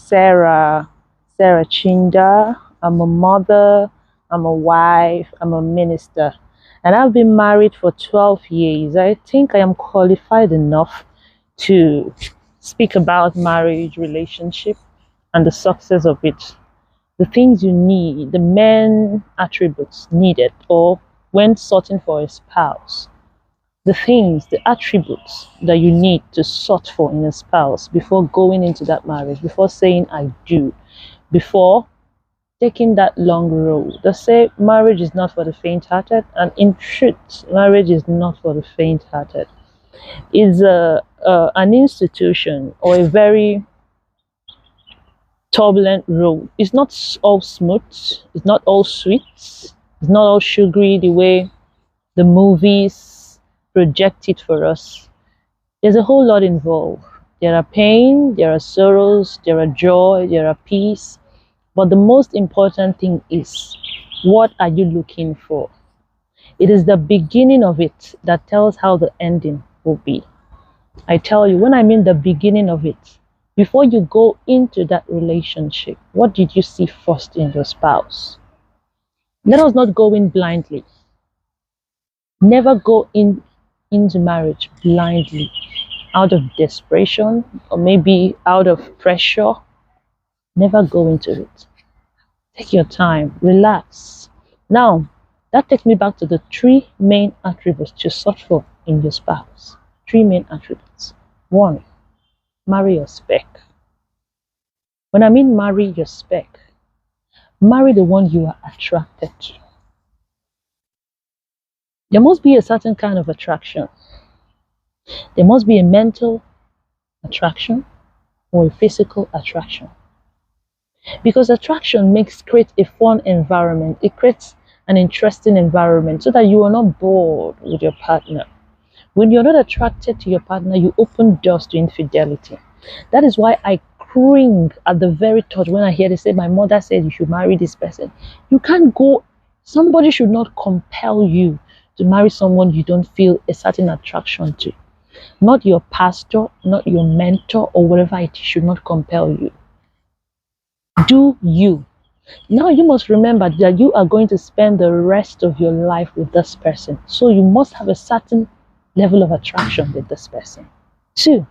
Sarah Chinda. I'm a mother, I'm a wife, I'm a minister, and I've been married for 12 years. I think I am qualified enough to speak about marriage, relationship, and the success of it. The things you need, the main attributes needed, or when sorting for a spouse, the things, the attributes that you need to sort for in a spouse before going into that marriage, before saying I do, before taking that long road. They say marriage is not for the faint-hearted, and in truth, marriage is not for the faint-hearted. It's an institution or a very turbulent road. It's not all smooth. It's not all sweet. It's not all sugary the way the movies project it for us. There's a whole lot involved. There are pain, there are sorrows, there are joy, there are peace. But the most important thing is, what are you looking for? It is the beginning of it that tells how the ending will be. I tell you, when I mean the beginning of it, before you go into that relationship, what did you see first in your spouse? Let us not go in blindly. Never go into marriage blindly, out of desperation or maybe out of pressure. Never go into it. Take your time, relax. Now, that takes me back to the three main attributes to search for in your spouse. Three main attributes. 1, marry your spec. When I mean marry your spec, marry the one you are attracted to. There must be a certain kind of attraction. There must be a mental attraction or a physical attraction. Because attraction creates a fun environment. It creates an interesting environment so that you are not bored with your partner. When you're not attracted to your partner, you open doors to infidelity. That is why I cringe at the very thought when I hear they say, my mother said you should marry this person. You can't go, somebody should not compel you to marry someone you don't feel a certain attraction to. Not your pastor, not your mentor, or whatever it is should not compel you. Do you. Now you must remember that you are going to spend the rest of your life with this person. So you must have a certain level of attraction with this person. 2,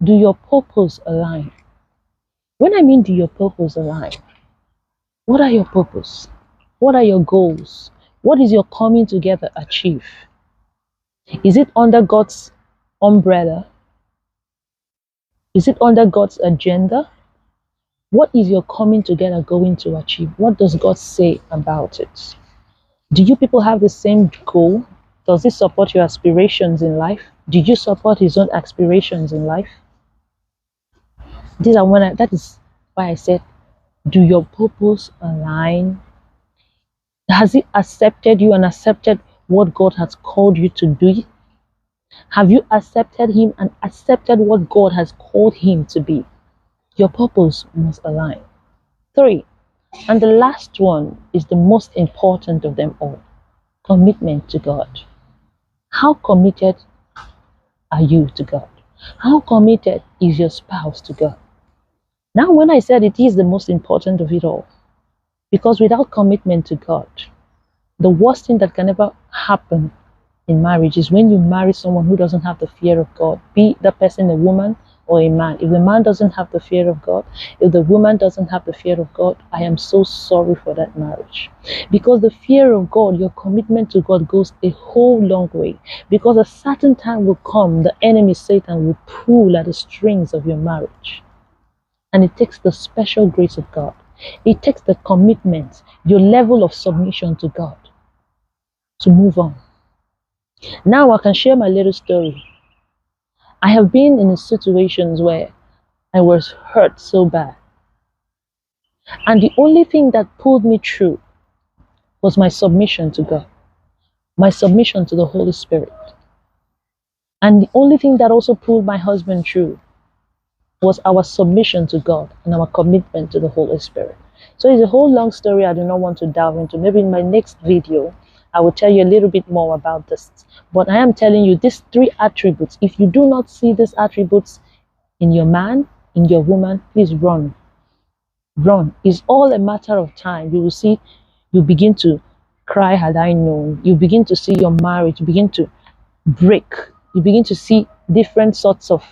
do your purpose align? When I mean do your purpose align, what are your purpose? What are your goals? What is your coming together achieve? Is it under God's umbrella? Is it under God's agenda? What is your coming together going to achieve? What does God say about it? Do you people have the same goal? Does it support your aspirations in life? Do you support his own aspirations in life? That is why I said, do your purpose align? Has he accepted you and accepted what God has called you to do? Have you accepted him and accepted what God has called him to be? Your purpose must align. 3, and the last one is the most important of them all. Commitment to God. How committed are you to God? How committed is your spouse to God? Now, when I said it is the most important of it all, because without commitment to God, the worst thing that can ever happen in marriage is when you marry someone who doesn't have the fear of God, be that person a woman or a man. If the man doesn't have the fear of God, if the woman doesn't have the fear of God, I am so sorry for that marriage. Because the fear of God, your commitment to God goes a whole long way. Because a certain time will come, the enemy Satan will pull at the strings of your marriage. And it takes the special grace of God. It takes the commitment, your level of submission to God to move on. Now I can share my little story. I have been in situations where I was hurt so bad. And the only thing that pulled me through was my submission to God, my submission to the Holy Spirit. And the only thing that also pulled my husband through was our submission to God and our commitment to the Holy Spirit. So it's a whole long story I do not want to delve into. Maybe in my next video, I will tell you a little bit more about this. But I am telling you these 3 attributes. If you do not see these attributes in your man, in your woman, please run. Run. It's all a matter of time. You will see, you begin to cry, had I known. You begin to see your marriage begin to break. You begin to see different sorts of,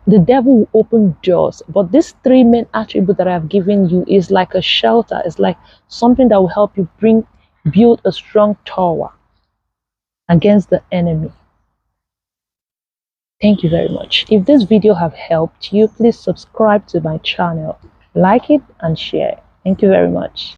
the devil will open doors. But these three main attributes that I have given you is like a shelter. It's like something that will help you build a strong tower against the enemy. Thank you very much. If this video have helped you, please subscribe to my channel, like it and share. Thank you very much.